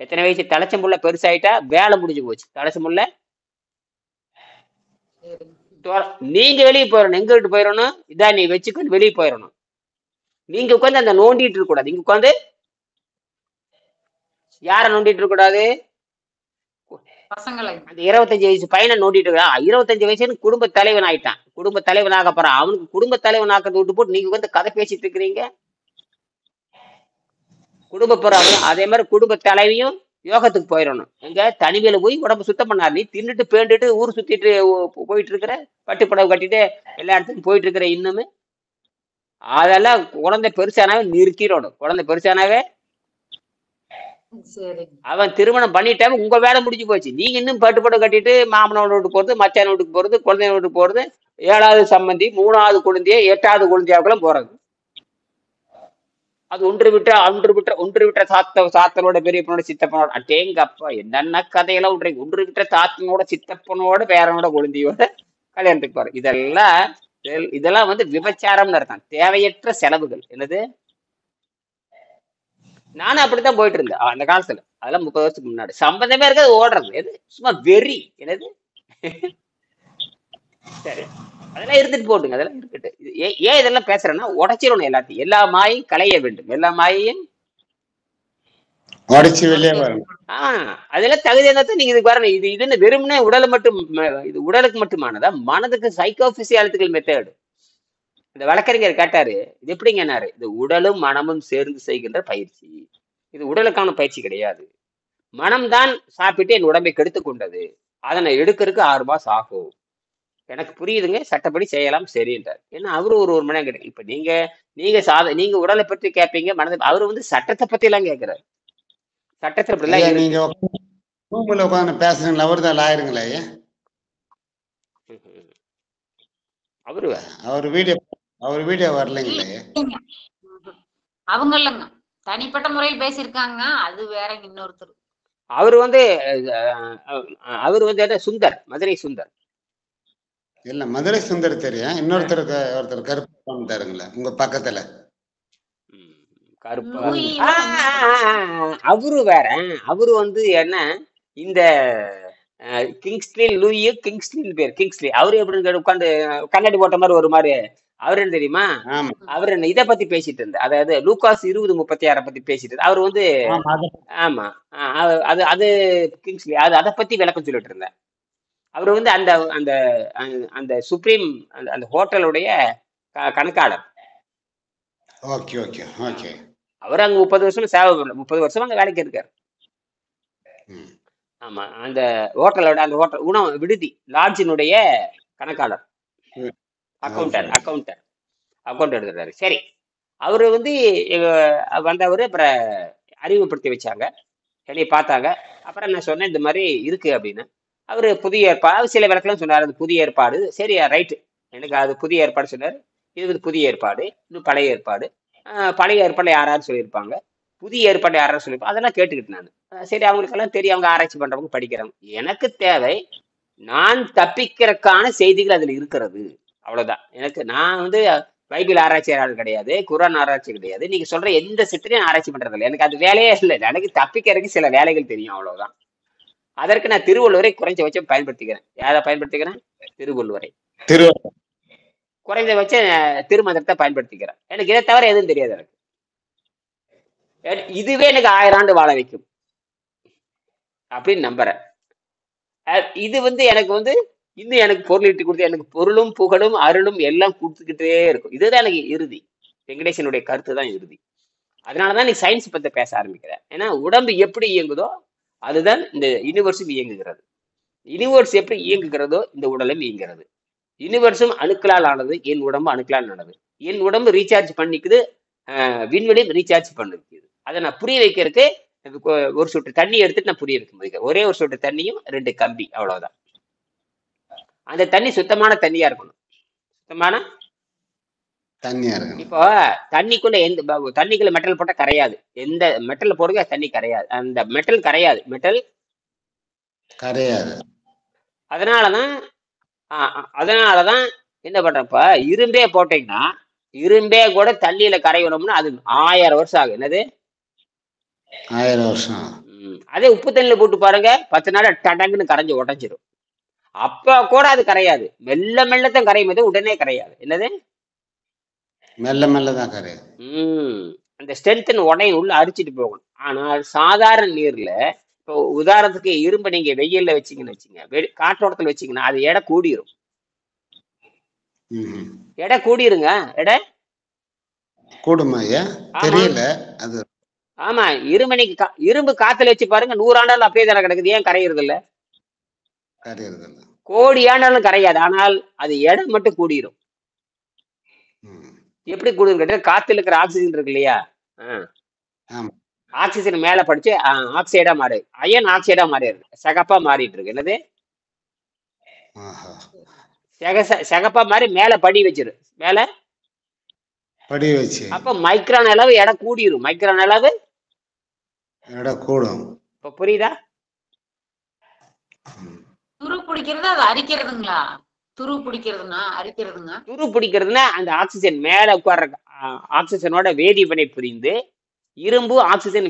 A: எத்தனை வயசு தலைச்சம்புள்ள பெருசாயிட்டா வேலை முடிஞ்சு போச்சு. தலைச்சம்புள்ள நீங்க வெளியே போயிடணும். எங்க விட்டு போயிடணும், இதான் நீ வச்சுக்கணும், வெளியே போயிடணும். நீங்க உட்காந்து அந்த நோண்டிட்டு இருக்க கூடாது. இங்க உட்காந்து யார நோண்டிட்டு இருக்க கூடாது, பசங்களை. அந்த 25 வயசு பையனை நோண்டிட்டு இருக்கா. 25 வயசுன்னு குடும்ப தலைவன் ஆயிட்டான். குடும்ப தலைவன் ஆக போறான். அவனுக்கு குடும்ப தலைவன் ஆக்கிறத விட்டு போட்டு நீங்க வந்து கதை பேசிட்டு இருக்கிறீங்க. குடும்ப போறாங்க. அதே மாதிரி குடும்ப தலைவியும் யோகத்துக்கு போயிடணும். எங்க தனிமையில போய் உடம்பு சுத்தம் பண்ணாரு. நீ தின்னுட்டு பேண்டுட்டு ஊர் சுத்திட்டு போயிட்டு இருக்கிற, பட்டுப்படவை கட்டிட்டு எல்லா இடத்துக்கும் போயிட்டு இருக்கிற. இன்னுமே அதெல்லாம் குழந்தை பெருசானாவே நிறுத்திடணும். குழந்தை பெருசானாவே அவன் திருமணம் பண்ணிட்டாவே உங்க வேலை முடிஞ்சு போச்சு. நீங்க இன்னும் பட்டுப்படம் கட்டிட்டு மாமனோட வீட்டுக்கு போறது, மச்சான வீட்டுக்கு போறது, குழந்தைய வீட்டுக்கு போறது, 7வது சம்பந்தி, 3வது குழந்தைய, 8வது குழந்தையாவுக்கெல்லாம் போறது. அது ஒன்று விட்ட சாத்தனோட பெரியப்பனோட சித்தப்பனோட. அட்டேங்க அப்பா, என்னென்ன கதையெல்லாம் விட்டுறீங்க. ஒன்று விட்ட சாத்தனோட சித்தப்பனோட பேரனோட குழந்தையோட கல்யாணத்துக்கு போற. இதெல்லாம் விபச்சாரம்னு அர்த்தம். தேவையற்ற செலவுகள். என்னது, நானும் அப்படித்தான் போயிட்டு இருந்தேன் அந்த காலத்துல. அதெல்லாம் 30 வருஷத்துக்கு முன்னாடி. சம்பந்தமே இருக்காது, ஓடுறது. எது சும்மா வெறி. என்னது, சரி அதெல்லாம் இருந்துட்டு போட்டுங்க, அதெல்லாம் இருக்கட்டு. ஏன் இதெல்லாம் பேசுறேன்னா, உடைச்சிடணும் எல்லாத்தையும். எல்லா மாயையும் களைய வேண்டும். எல்லா மாயையும்
B: உடைச்சு வெளியே வரணும்.
A: அதெல்லாம் தகுதி என்னத்தான் நீங்க இதுக்கு வரணும். இதுன்னு வெறும்னே உடலை மட்டும், இது உடலுக்கு மட்டுமானதா, மனதுக்கு சைக்கோபிசியாலஜிக்கல் மெத்தேடு. இந்த வழக்கறிஞர் கேட்டாரு, இது எப்படிங்கன்னாரு, இது உடலும் மனமும் சேர்ந்து செய்கின்ற பயிற்சி. இது உடலுக்கான பயிற்சி கிடையாது. மனம்தான் சாப்பிட்டு என் உடம்பை கெடுத்து கொண்டது. அதனை எடுக்கிறதுக்கு 6 மாசம் ஆகும். எனக்கு புரியுதுங்க, சட்டப்படி செய்யலாம், சரின்றார். ஏன்னா அவரு ஒரு மணி நேரம் கிடைக்கும். இப்ப நீங்க உடலை பற்றி கேட்பீங்க, மனதை. அவரு சட்டத்தை பத்தி எல்லாம் கேட்கிறாரு. சட்டத்தை அப்படி எல்லாம்
B: நீங்க ரூம்ல உட்காந்து பேசுறீங்களா, அவர் தான் லாயருங்களா? அவர் வீடியோ வரலைங்களே.
D: அவங்க இல்லைங்க, தனிப்பட்ட முறையில் பேசியிருக்காங்க. அது வேற இன்னொருத்தர்.
A: அவரு சுந்தர், மதுரை சுந்தர்.
B: இல்ல, மதுரை சுந்தர் தெரியும். ஒருத்தர் கருப்பு வந்தாருங்களா உங்க பக்கத்துல?
A: அவரு வேற. அவரு என்ன, இந்த கிங்ஸ்லி பேர் கிங்ஸ்லி. அவரு எப்படி உட்காந்து கண்ணாடி போட்ட மாதிரி ஒரு மாதிரி. அவரு என்ன தெரியுமா, அவரு என்ன இதை பத்தி பேசிட்டு இருந்தா, அதாவது லூகாஸ் 20:36 பத்தி பேசிட்டு. அவரு ஆமா, அது கிங்ஸ்லி. அதை பத்தி விளக்கம் சொல்லிட்டு இருந்தேன். அவரு அந்த அந்த அந்த சுப்ரீம் அந்த ஹோட்டலுடைய கணக்காளர்.
B: Okay okay okay.
A: அவர் அங்க 30 வருஷம் சேவை பண்ணல. 30 வருஷம் அங்க வேலைக்கு இருக்காரு.
B: ம்.
A: ஆமா. அந்த அந்த ஹோட்டல் உணவு விடுதி லாட்ஜினுடைய கணக்காளர்,
B: ம். அவர்
A: அக்கவுண்டர்
B: சொல்லுங்க.
A: அக்கவுண்டர் அக்கவுண்ட் எடுத்துறாரு. சரி, அவரு வந்து வந்தவர் அப்புறம் அறிமுகப்படுத்தி வச்சாங்க. என்னைய பார்த்தாங்க. அப்புறம் நான் சொன்னேன் இந்த மாதிரி இருக்கு அப்படின்னு. அவரு புதிய ஏற்பாடு சில விளக்கெல்லாம் சொன்னார். அது புதிய ஏற்பாடு. சரி, ரைட்டு. எனக்கு அது புதிய ஏற்பாடு சொன்னார். இது வந்து புதிய ஏற்பாடு, இன்னும் பழைய ஏற்பாடு. பழைய ஏற்பாடுல யார் யார் சொல்லியிருப்பாங்க, புதிய ஏற்பாடு யார் யார் சொல்லியிருப்பாங்க, அதெல்லாம் கேட்டுக்கிட்டு நான். சரி, அவங்களுக்கெல்லாம் தெரியும், அவங்க ஆராய்ச்சி பண்றவங்க படிக்கிறவங்க. எனக்கு தேவை நான் தப்பிக்கிறதுக்கான செய்திகள் அதுல இருக்கிறது. அவ்வளவுதான். நான் வந்து பைபிள் ஆராய்ச்சியாளர் கிடையாது, குரான் ஆராய்ச்சி கிடையாது. நீங்க சொல்ற எந்த சித்திரையும் ஆராய்ச்சி பண்றது இல்லை. எனக்கு அது வேலையே இல்லை. எனக்கு தப்பிக்கிறதுக்கு சில வேலைகள் தெரியும், அவ்வளவுதான். அதற்கு நான் திருவள்ளுவரை குறைஞ்சபட்சம் பயன்படுத்திக்கிறேன். யாரை பயன்படுத்திக்கிறேன்? திருவள்ளுவரை.
B: திருவள்ளுவர்.
A: குறைந்தபட்ச திருமந்திரத்தை பயன்படுத்திக்கிறேன். எனக்கு இதை தவிர எதுவும் தெரியாது. இதுவே எனக்கு 1000 ஆண்டு வாழ வைக்கும் அப்படின்னு நம்புறேன். இது வந்து எனக்கு வந்து இன்னும் எனக்கு பொருள் ஈட்டி கொடுத்து எனக்கு பொருளும் புகழும் அருளும் எல்லாம் கொடுத்துக்கிட்டே இருக்கும். இதுதான் எனக்கு இறுதி. வெங்கடேசனுடைய கருத்து தான் இறுதி. அதனாலதான் நீ சயின்ஸ் பத்தி பேச ஆரம்பிக்கிறேன். ஏன்னா உடம்பு எப்படி இயங்குதோ அதுதான் இந்த யூனிவர்ஸும் இயங்குகிறது. யூனிவர்ஸ் எப்படி இயங்குகிறதோ இந்த உடலும் இயங்குகிறது. யூனிவர்ஸும் அணுக்களால் ஆனது, என் உடம்பு அணுக்களால் ஆனது. என் உடம்பு ரீசார்ஜ் பண்ணிக்குது, விண்வெளியும் ரீசார்ஜ் பண்ணிருக்குது. அதை நான் புரிய வைக்கிறதுக்கு ஒரு சொட்டு தண்ணி எடுத்துட்டு நான் புரிய வைக்க முடியும். ஒரே ஒரு சொட்டு தண்ணியும் 2 கம்பி, அவ்வளவுதான். அந்த தண்ணி சுத்தமான தண்ணியா இருக்கணும். சுத்தமான
B: தண்ணியா இருக்கணும்.
A: இப்போ தண்ணிக்குள்ள தண்ணிக்குள்ள மெட்டல் போட்டா கரையாது. எந்த மெட்டல் போடுங்க தண்ணி கரையாது. அந்த மெட்டல் கரையாது. மெட்டல்
B: கரையாது.
A: அதனாலதான் என்ன பண்றப்ப இரும்பே போட்டீங்கன்னா, இரும்பே கூட தண்ணியில கரையணும்னா அது 1000 வருஷம் ஆகும். என்னது?
B: 1000 வருஷம்.
A: அதே உப்பு தண்ணியில போட்டு பாருங்க, 10 நாள் டடங்குன்னு கரைஞ்சு உடஞ்சிரும். அப்ப கூட அது கரையாது. மெல்ல மெல்லத்தான் கரையும், போது உடனே கரையாது. என்னது?
B: மெல்ல மெல்லதான் கரையாது.
A: அந்த ஸ்ட்ரென்த் உடையும், உள்ள அரிச்சிட்டு போகணும். ஆனால் சாதாரண நீர்ல இப்போ உதாரணத்துக்கு இரும்பு நீங்க வெயில்ல வச்சீங்கன்னு வச்சுங்க, காற்றோட்டத்துல வச்சீங்கன்னா அது எடை கூடிரும். எடை கூடிருங்க. எடை
B: கூடுமா ஐயா? தெரியல அது.
A: ஆமா, இரும்பு காத்துல வச்சு பாருங்க, 100 ஆண்டாலும் அப்படியே தானே கிடக்குது. ஏன் கரையிறது இல்ல?
B: கரையிறது இல்ல.
A: கோடி ஆண்டாலும் கரையாது. ஆனால் அது எடை மட்டும் கூடிரும். எப்படி கூடுன்னு கேட்டா, காத்துல இருக்கிற ஆக்சிஜன் இருக்கு இல்லையா, ஆக்சிஜன் மேல படிச்சு ஆக்சைடா மாறு, அயன் ஆக்சைடா மாறிடுது, சகப்பா மாறிட்டு இருக்கு. என்னது? சகப்பா மாறி மேல படி வச்சிரு, மேல
B: படி வச்சு.
A: அப்ப மைக்ரான் அளவு எடை கூடிரும். மைக்ரான் அளவு
B: எடை கூடும்.
A: இப்ப புரியுதா?
D: துரு பிடிக்கிறது அது அரிக்கிறதுங்களா? துரு பிடிக்கிறதுனா அரிக்கிறதுங்க?
A: துரு பிடிக்கிறதுனா அந்த ஆக்சிஜன் மேல உட்கார்ற ஆக்சிஜனோட வேதிவினை புரிந்து இரும்பு ஆக்சிஜன்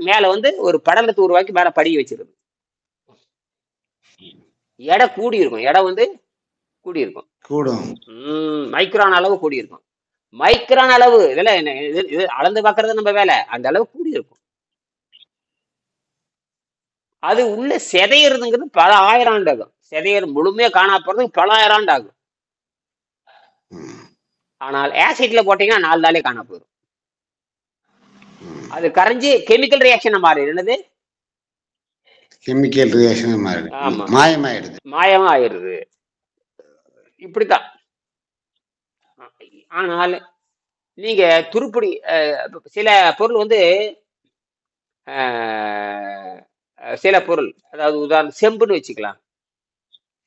A: மேல வந்து ஒரு படலத்தை உருவாக்கி மேல படி வச்சிருது. எடை கூடி இருக்கும். எடை வந்து கூடி இருக்கும்.
B: கூடும்.
A: மைக்ரான் அளவு கூடி இருக்கும். மைக்ரான் அளவு இதெல்லாம் என்ன, இது அளந்து பாக்குறது நம்ம வேலை. அந்த அளவு கூடி இருக்கும். அது உள்ள செதையறதுங்கிறது பல 1000 ஆண்டு ஆகும். செதையர் முழுமையா காணா போறதுக்கு பல 1000 ஆண்டு ஆகும். ஆனால் ஆசிட்ல போட்டீங்கன்னா 4 நாளே காணா போயிடும். அது கரைஞ்சி கெமிக்கல் ரியாக்ஷன் மாறிடும். என்னது?
B: கெமிக்கல் ரியாக்ஷன் மாறிடும். ஆமா, மாயமாயிடுது. மாயமா
A: ஆயிடுது. இப்படித்தான். ஆனால் நீங்க துருப்பிடி சில பொருள் வந்து சில பொருள், அதாவது உதாரணம் செம்புன்னு வச்சுக்கலாம்.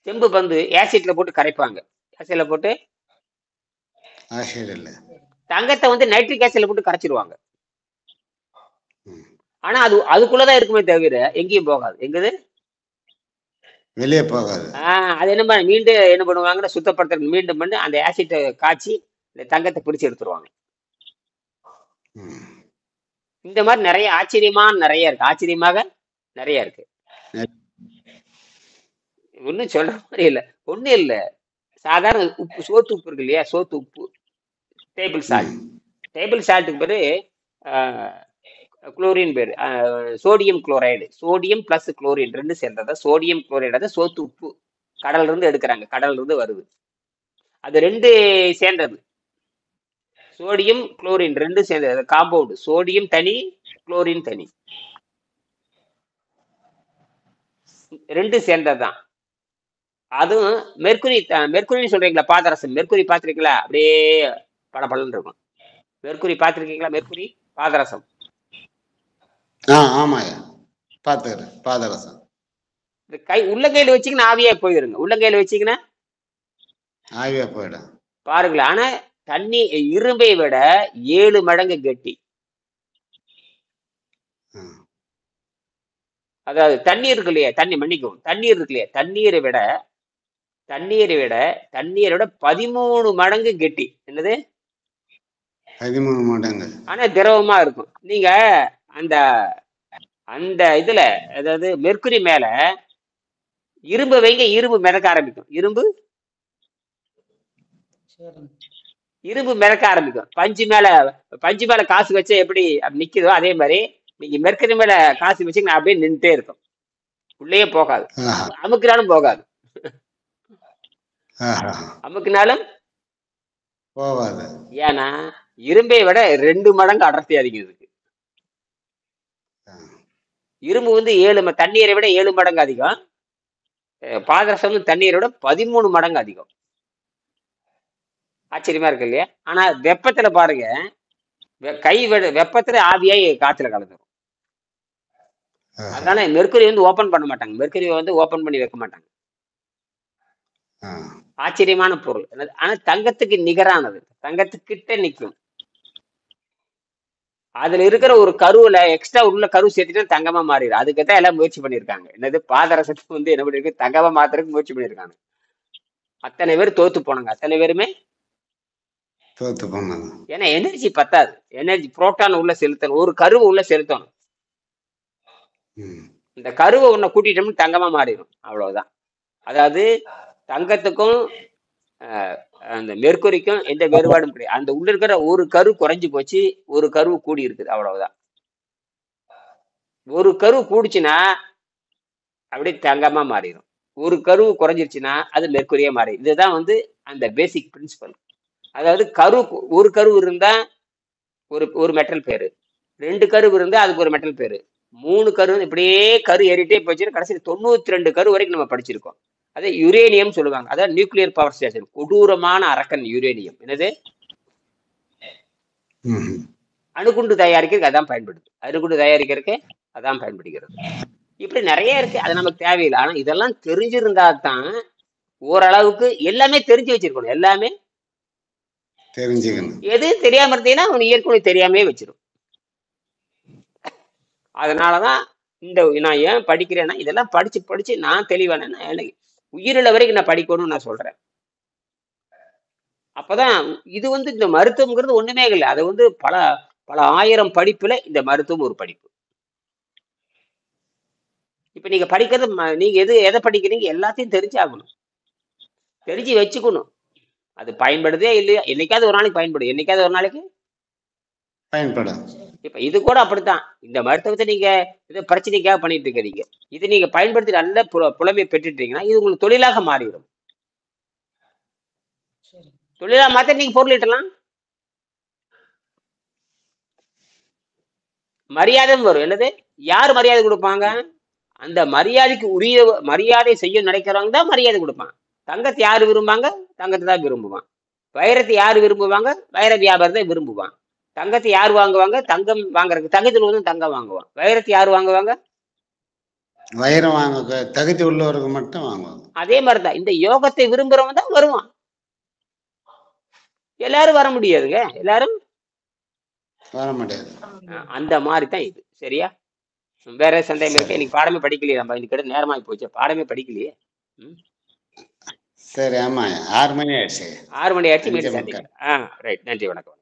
A: செம்பு வந்து ஆசிட்ல போட்டு கரைப்பாங்க. ஆசிட்ல போட்டு தங்கத்தை வந்து நைட்ரிக் ஆசிட்ல போட்டு கரைச்சிருவாங்க. ஆனா அது அதுக்குள்ளதான் இருக்குமே தவிர எங்கேயும் போகாது. எங்குது?
B: வெளியே போகாது.
A: அது என்ன மீண்டும் என்ன பண்ணுவாங்கன்னா, சுத்தப்படுத்துறது மீண்டும் பண்ணி அந்த ஆசிட்டை காய்ச்சி இந்த தங்கத்தை பிரிச்சு எடுத்துருவாங்க. இந்த மாதிரி நிறைய நிறைய இருக்கு. ஆச்சரியமாக நிறைய இருக்கு. ஒன்னும் சொல்ற மாதிரி இல்ல. ஒண்ணும் இல்ல. சாதாரண உப்பு, சோத்து உப்பு இருக்கு இல்லையா, சோத்து உப்பு, டேபிள் சால்ட். டேபிள் சால்ட்டுக்கு பேரு குளோரின் பேரு sodium chloride. Sodium plus chlorine ரெண்டு சேர்ந்ததா சோடியம் குளோரைடு. அதை சோத்து உப்பு கடல்ல இருந்து எடுக்கிறாங்க. கடல்ல இருந்து வருது. அது ரெண்டு சேர்ந்தது. சோடியம் குளோரின் ரெண்டு சேர்ந்தது காம்பவுண்ட். சோடியம் தனி, குளோரின் தனி. ரெண்டும் சேர்ந்ததுதான். அதுவும் மெர்க்குரி சொல்றீங்களா? பாதரசம் மெர்க்குரி பார்த்திருக்கீங்களா? அப்படியே பளபளன்னு இருக்கும். மெர்க்குரி பார்த்திருக்கீங்களா? மெர்க்குரி பாதரசம்.
B: ஆமாய்யா, பார்த்துக்கிறேன். பாதரசம்
A: இந்த உள்ளங்கையில வச்சீங்கன்னா ஆவியா போயிருங்க. உள்ளங்கையில வச்சீங்கன்னா
B: ஆவியா போயிடும்.
A: பாருங்களேன். ஆனா தண்ணி இரும்பை விட 7 மடங்கு கெட்டி. அதாவது தண்ணீர் இருக்கு இல்லையா, மன்னிக்கும், தண்ணீர் இருக்கு இல்லையா, தண்ணீரை விட 13 மடங்கு கெட்டி. என்னது?
B: 13 மடங்கு.
A: ஆனா திரவமா இருக்கும். நீங்க அந்த அந்த இதுல, அதாவது மெர்க்குரி மேல இரும்பு வைங்க, இரும்பு மிதக்க ஆரம்பிக்கும். இரும்பு மிதக்க ஆரம்பிக்கும். பஞ்சு மேல காசு வச்சா எப்படி நிக்குதோ அதே மாதிரி நீங்க மெர்க்குரி மேல காசு வச்சீங்கன்னா அப்படியே நின்றுட்டே இருக்கும். உள்ளேயே போகாது, அமுக்குனாலும் போகாது. அமுக்குனாலும்
B: போகாது.
A: ஏன்னா இரும்பை விட 2 மடங்கு அடர்த்தி அதிகம் இருக்கு. இரும்பு வந்து தண்ணீரை விட 7 மடங்கு அதிகம். பாதரசம் தண்ணீரை விட 13 மடங்கு அதிகம். ஆச்சரியமா இருக்கு இல்லையா? ஆனா வெப்பத்துல பாருங்க, வெப்பத்துல ஆவியாய் காத்துல கலந்துரும். அதனால மெர்க்குரி வந்து ஓபன் பண்ண மாட்டாங்க. மெர்க்குரி வந்து ஓபன் பண்ணி வைக்க மாட்டாங்க. ஆச்சரியமான பொருள். ஆனா தங்கத்துக்கு நிகரானது, தங்கத்துக்கிட்ட நிற்கும். அதுல இருக்கிற ஒரு கருவுல எக்ஸ்ட்ரா உள்ள கரு சேர்த்துட்டு தங்கமா மாறிடும். அதுக்குதான் எல்லாம் முயற்சி பண்ணிருக்காங்க. என்னது? பாதரசத்துக்கு வந்து என்ன பண்ணிருக்கு? தங்கமா மாத்துறதுக்கு முயற்சி பண்ணிருக்காங்க. அத்தனை பேர் தோத்து போனாங்க. அத்தனை பேருமே
B: தோத்து போனாங்க.
A: ஏன்னா எனர்ஜி பத்தாது. எனர்ஜி புரோட்டான் உள்ள செலுத்தணும், ஒரு கருவை உள்ள செலுத்தணும். இந்த கருவை உன்னை கூட்டிட்டோம்னு தங்கமா மாறிடும். அவ்வளவுதான். அதாவது தங்கத்துக்கும் அந்த மெர்க்குரிக்கும் எந்த வேறுபாடும் கிடையாது. அந்த உள்ள இருக்கிற ஒரு கரு குறைஞ்சு போச்சு, ஒரு கரு கூடி இருக்குது. அவ்வளவுதான். ஒரு கரு கூடிச்சுன்னா அப்படியே தங்கமா மாறிடும். ஒரு கரு குறைஞ்சிருச்சுன்னா அது மெர்க்குரியா மாறிடும். இதுதான் வந்து அந்த பேசிக் பிரின்சிபல். அதாவது ஒரு கரு இருந்தா ஒரு மெட்டல் பேரு, 2 கரு இருந்தா அதுக்கு ஒரு மெட்டல் பேரு, 3 கரு, இப்படியே கரு ஏறிட்டே போச்சு. கடைசியில் 92 கரு வரைக்கும் நம்ம படிச்சிருக்கோம். அதை யுரேனியம் சொல்லுவாங்க. அதாவது நியூக்ளியர் பவர் ஸ்டேஷன். கொடூரமான அரக்கன் யுரேனியம். என்னது? அணுகுண்டு தயாரிக்கிறதுக்கு அதான் பயன்படுது. அணுகுண்டு தயாரிக்கிறதுக்கு அதான் பயன்படுகிறது. இப்படி நிறைய இருக்கு. அது நமக்கு தேவையில்லை. ஆனா இதெல்லாம் தெரிஞ்சிருந்தா தான் ஓரளவுக்கு எல்லாமே தெரிஞ்சு வச்சிருக்கணும். எல்லாமே
B: தெரிஞ்சுக்கணும்.
A: எது தெரியாம இருந்தீங்கன்னா அவன் இயற்கை தெரியாமே வச்சிடும். அதனாலதான் நான் ஏன் படிக்கிறேன்னா, இதெல்லாம் படிச்சு நான் தெளிவான எனக்கு உயிரிழ வரைக்கும் நான் படிக்கணும்னு நான் சொல்றேன். அப்பதான் இது வந்து இந்த மருத்துவம்ங்கிறது ஒண்ணுமே இல்லை. அது வந்து பல பல ஆயிரம் படிப்புல இந்த மருத்துவம் ஒரு படிப்பு. இப்ப நீங்க படிக்கிறது, நீங்க எதை படிக்கிறீங்க எல்லாத்தையும் தெரிஞ்சாகணும், தெரிஞ்சு வச்சுக்கணும். அது பயன்படுதே இல்லையா, என்னைக்காவது ஒரு நாளைக்கு பயன்படும், என்னைக்காவது ஒரு நாளைக்கு
B: பயன்படும்.
A: இப்ப இது கூட அப்படித்தான். இந்த மருத்துவத்தை நீங்க இதை பிரச்சனைக்காக பண்ணிட்டு இருக்கிறீங்க. இது நீங்க பயன்படுத்தி நல்ல புலமையை பெற்றுட்டீங்கன்னா இது உங்களுக்கு தொழிலாக மாறிடும். தொழிலா மாத்த நீங்க பொருள் ஈட்டலாம், மரியாதையும் வரும். என்னது? யார் மரியாதை கொடுப்பாங்க? அந்த மரியாதைக்கு உரிய மரியாதை செய்ய நினைக்கிறவங்க தான் மரியாதை கொடுப்பாங்க. தங்கத்தை யாரு விரும்புவாங்க? தங்கத்தை தான் விரும்புவான். வைரத்தை யாரு விரும்புவாங்க? வைர வியாபாரத்தை விரும்புவான். தங்கத்தை யார் வாங்குவாங்க? தங்கம் வாங்குறதுக்கு தங்கத்தில் வந்து தங்கம் வாங்குவான். வைரத்தை யார் வாங்குவாங்க?
B: வைரம் வாங்க தகுதி உள்ளவருக்கு மட்டும் வாங்குவாங்க. அதே
A: மாதிரிதான் இந்த யோகத்தை விரும்புறவங்க தான் வருவான். எல்லாரும் வர முடியாதுங்க, எல்லாரும்
B: வர முடியாது.
A: அந்த மாதிரி தான் இது. சரியா? வேற சந்தேகம் இருக்கு? இன்னைக்கு பாடமே படிக்கலையே, நம்ம இன்னைக்கு நேரமாகி போச்சு, பாடமே படிக்கலையே.
B: சரி, ஆமா, 6 மணி ஆயிடுச்சு.
A: 6 மணி ஆயிடுச்சு. மீண்டும் சந்திக்கிறேன். ரைட், நன்றி, வணக்கம்.